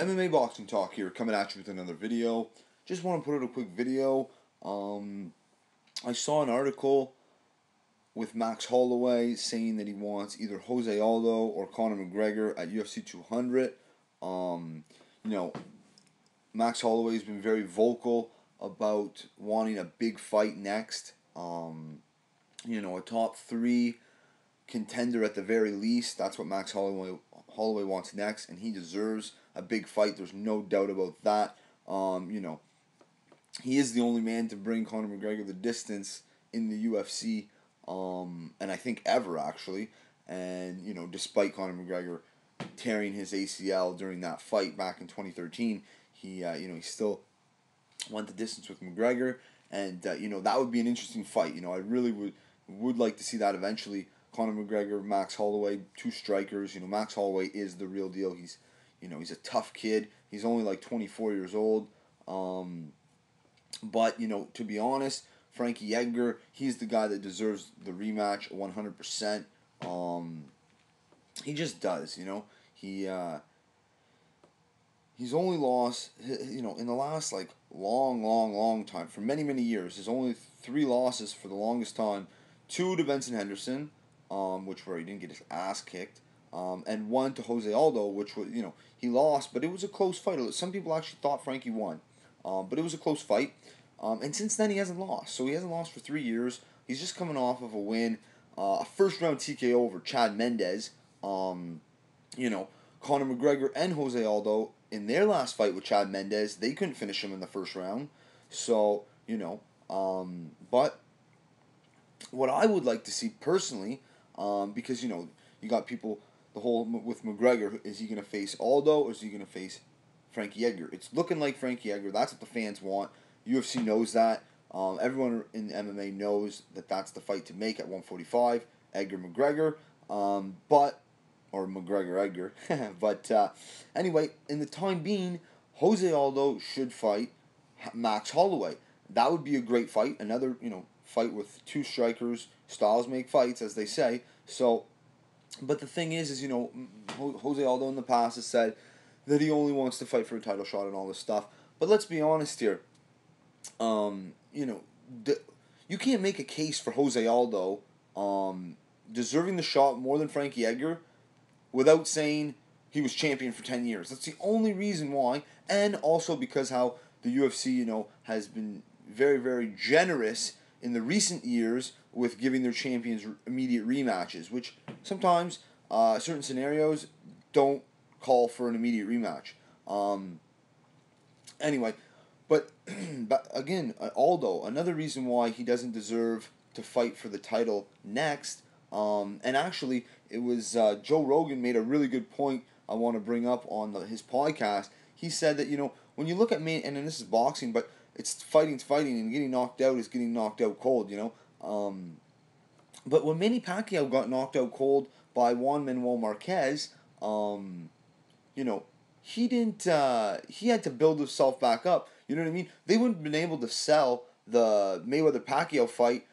MMA Boxing Talk here, coming at you with another video. Just want to put out a quick video. I saw an article with Max Holloway saying that he wants either Jose Aldo or Conor McGregor at UFC 200. Max Holloway has been very vocal about wanting a big fight next. A top three contender at the very least. That's what Max Holloway wants next, and he deserves a big fight. There's no doubt about that. He is the only man to bring Conor McGregor the distance in the UFC, and I think ever actually. And despite Conor McGregor tearing his ACL during that fight back in 2013, he still went the distance with McGregor, and that would be an interesting fight. I really would like to see that eventually. Conor McGregor, Max Holloway, two strikers. Max Holloway is the real deal. He's a tough kid. He's only like 24 years old. But to be honest, Frankie Edgar, he's the guy that deserves the rematch 100%. He just does. He's only lost, in the last long time, for many years. There's only 3 losses for the longest time. 2 to Benson Henderson, where he didn't get his ass kicked, and 1 to Jose Aldo, which was, he lost, but it was a close fight. Some people actually thought Frankie won, but it was a close fight. And since then he hasn't lost. So he hasn't lost for 3 years. He's just coming off of a win, a first round TKO over Chad Mendes. Conor McGregor and Jose Aldo, in their last fight with Chad Mendes, they couldn't finish him in the first round. So, but what I would like to see personally, because, you got people, the whole with McGregor, is he going to face Aldo or is he going to face Frankie Edgar? It's looking like Frankie Edgar. That's what the fans want. UFC knows that. Everyone in MMA knows that that's the fight to make at 145. Edgar McGregor. Or McGregor Edgar. But anyway, in the time being, Jose Aldo should fight Max Holloway. That would be a great fight. Another, fight with 2 strikers. Styles make fights, as they say. So, but the thing is Jose Aldo in the past has said that he only wants to fight for a title shot and all this stuff. But let's be honest here. You can't make a case for Jose Aldo deserving the shot more than Frankie Edgar without saying he was champion for 10 years. That's the only reason why, and also because how the UFC, has been very, very generous in the recent years with giving their champions immediate rematches, which sometimes, certain scenarios, don't call for an immediate rematch. Anyway, but again, Aldo, another reason why he doesn't deserve to fight for the title next, and actually, it was Joe Rogan made a really good point I want to bring up on his podcast. He said that, when you look at and this is boxing, but it's fighting's fighting, and getting knocked out is getting knocked out cold, But when Manny Pacquiao got knocked out cold by Juan Manuel Marquez, he didn't, he had to build himself back up. You know what I mean? They wouldn't have been able to sell the Mayweather-Pacquiao fight,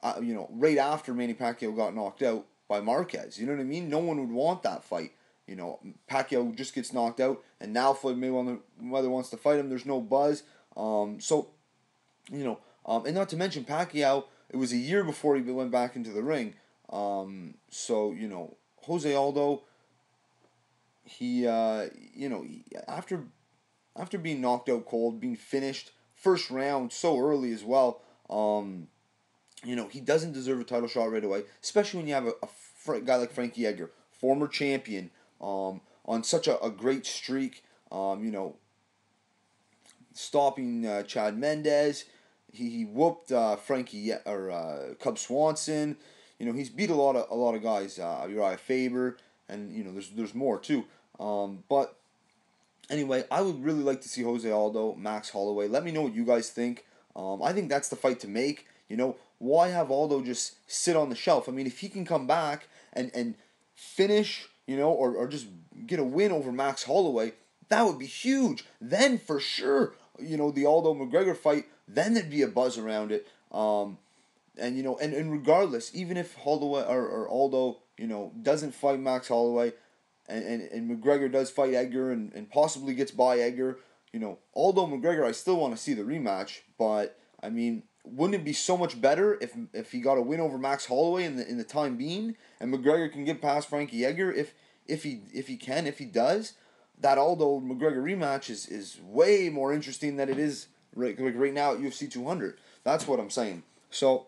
right after Manny Pacquiao got knocked out by Marquez. You know what I mean? No one would want that fight. Pacquiao just gets knocked out, and now Floyd Mayweather wants to fight him. There's no buzz. And not to mention Pacquiao, it was a year before he went back into the ring. Jose Aldo, he, after being knocked out cold, being finished first round so early as well, he doesn't deserve a title shot right away, especially when you have a guy like Frankie Edgar, former champion, on such a great streak, stopping Chad Mendes. He whooped Frankie or Cub Swanson. He's beat a lot of guys. Uriah Faber, and there's more too. But anyway, I would really like to see Jose Aldo, Max Holloway. Let me know what you guys think. I think that's the fight to make. Why have Aldo just sit on the shelf? I mean, if he can come back and finish, or just get a win over Max Holloway, that would be huge. Then for sure, the Aldo McGregor fight, then there'd be a buzz around it. And regardless, even if Holloway or Aldo, doesn't fight Max Holloway, and McGregor does fight Edgar and possibly gets by Edgar, Aldo McGregor, I still want to see the rematch, but I mean, wouldn't it be so much better if he got a win over Max Holloway in the time being, and McGregor can get past Frankie Edgar if he does, that Aldo McGregor rematch is way more interesting than it is right now at UFC 200. That's what I'm saying. So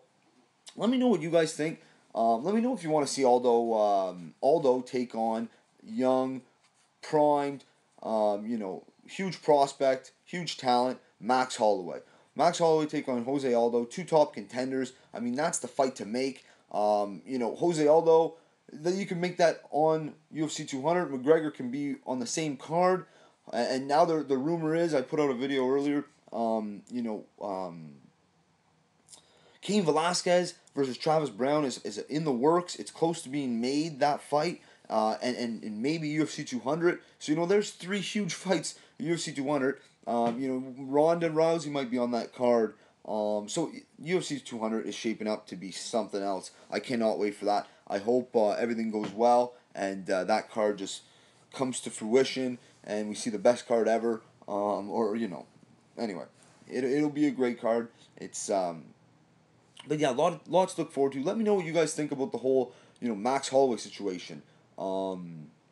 let me know what you guys think. Let me know if you want to see Aldo take on young, primed, huge prospect, huge talent, Max Holloway. Max Holloway take on Jose Aldo, two top contenders. I mean, that's the fight to make. Jose Aldo, that you can make that on UFC 200. McGregor can be on the same card. And now the rumor is, I put out a video earlier, Cain Velasquez versus Travis Brown is in the works. It's close to being made, that fight. And maybe UFC 200. So, there's three huge fights in UFC 200. Ronda Rousey might be on that card. So UFC 200 is shaping up to be something else. I cannot wait for that. I hope everything goes well and that card just comes to fruition and we see the best card ever. Anyway, it'll be a great card. But yeah, lots to look forward to. Let me know what you guys think about the whole, Max Holloway situation.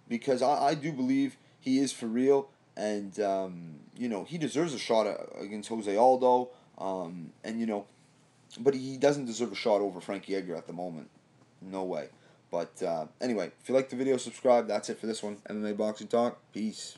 Because I do believe he is for real, and he deserves a shot against Jose Aldo. But he doesn't deserve a shot over Frankie Edgar at the moment. No way. But anyway, if you like the video, subscribe. That's it for this one. MMA Boxing Talk. Peace.